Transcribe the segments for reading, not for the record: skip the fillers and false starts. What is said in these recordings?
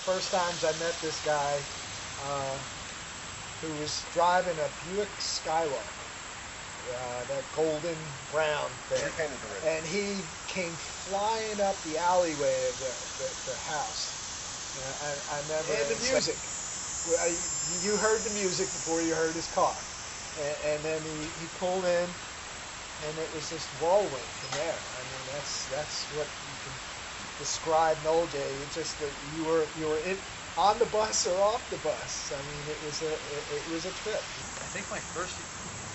first times I met this guy who was driving a Buick Skylark, that golden brown thing. And he came flying up the alleyway of the house. I remember. And the music. You heard the music before you heard his car. And then he pulled in, and it was just whirlwind from there. I mean, that's what you can describe Noel J. It's just that you were on the bus or off the bus. I mean, it was a trip. I think my first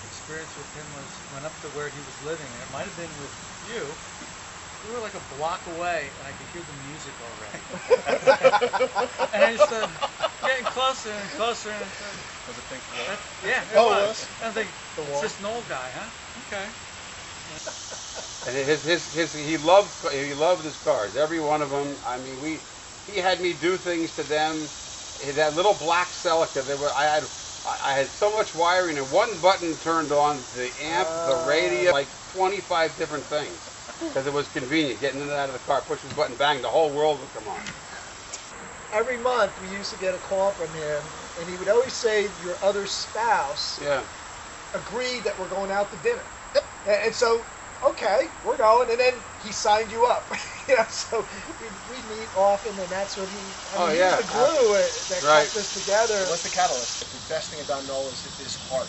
experience with him went up to where he was living, and it might have been with you. We were like a block away, and I could hear the music already. And I just started getting closer and closer. And was it Pink Floyd? Yeah, it was. I think it's this Noel guy, huh? Okay. And he loved his cars, every one of them. I mean, he had me do things to them. That little black Celica, I had so much wiring, and one button turned on the amp, the radio, like 25 different things. Because it was convenient, getting in and out of the car, push this button, bang, the whole world would come on. Every month we used to get a call from him, and he would always say, your other spouse agreed that we're going out to dinner. And so, okay, we're going, and then he signed you up. So we meet often, and that's what he was the glue that kept us together. What's the catalyst? The best thing about Noel is his heart,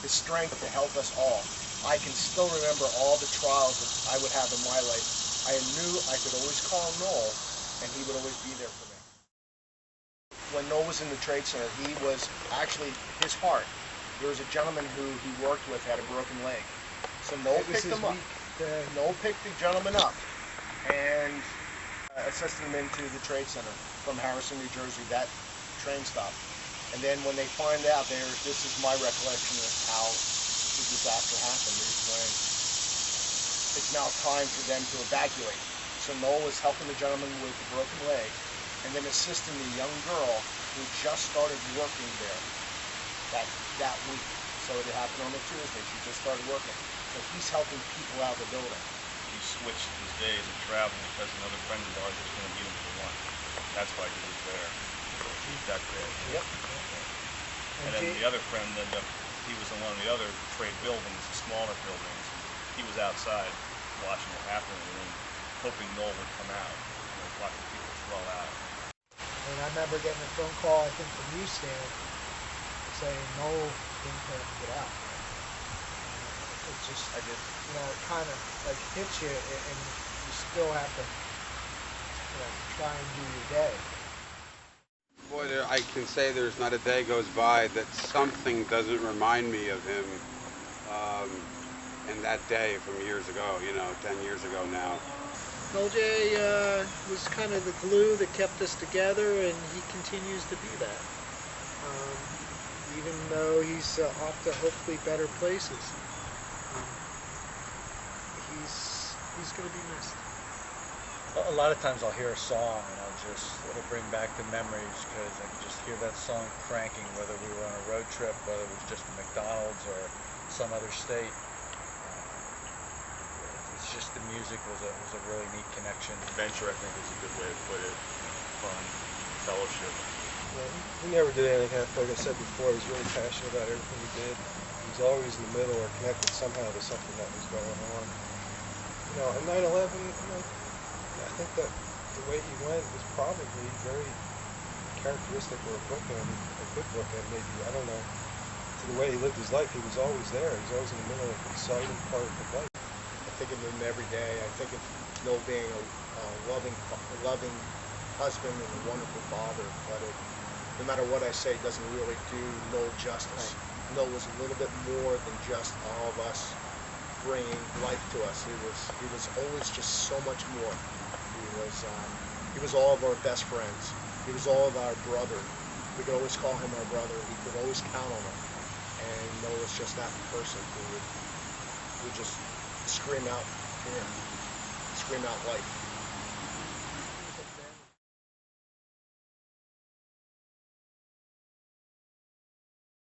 his strength to help us all. I can still remember all the trials that I would have in my life. I knew I could always call Noel, and he would always be there for me. When Noel was in the Trade Center, he was actually, his heart, there was a gentleman who he worked with had a broken leg. So Noel picked him up. Noel picked the gentleman up and assisted him into the Trade Center from Harrison, New Jersey, that train stop. And then when they find out, this is my recollection of how the disaster happened, is when it's now time for them to evacuate. So Noel was helping the gentleman with the broken leg and then assisting the young girl who just started working there that week. So it happened on a Tuesday. She just started working. So he's helping people out of the building. He switched his days of travel because another friend of ours was going to meet him for lunch. That's why he was there that day. Yep. And then the other friend ended up, he was in one of the other trade buildings, the smaller buildings. He was outside watching it happen and hoping Noel would come out. Watching people flow out. And I remember getting a phone call, I think, from you, Stan, saying Noel didn't get out. It just, it kind of like hits you, and you still have to, try and do your day. Boy, I can say there's not a day goes by that something doesn't remind me of him in that day from years ago, 10 years ago now. Noel J was kind of the glue that kept us together, and he continues to be that. Even though he's off to hopefully better places, he's going to be missed. A lot of times I'll hear a song and it'll bring back the memories, because I can just hear that song cranking, whether we were on a road trip, whether it was just a McDonald's or some other state. It's just the music was a really neat connection. Adventure, I think, is a good way to put it. Fun, fellowship. Well, he never did anything, like I said before. He was really passionate about everything he did. He was always in the middle or connected somehow to something that was going on. And 9/11, I think that the way he went was probably very characteristic, or a good bookend maybe, I don't know. To the way he lived his life, he was always there. He was always in the middle of the exciting part of the life. I think of him every day. I think of Noel being a loving husband and a wonderful father, but no matter what I say, it doesn't really do Noel justice. Right. Noel was a little bit more than just all of us bringing life to us. He was always just so much more. He was all of our best friends. He was all of our brother. We could always call him our brother. We could always count on him. And Noel was just that person who would just scream out life.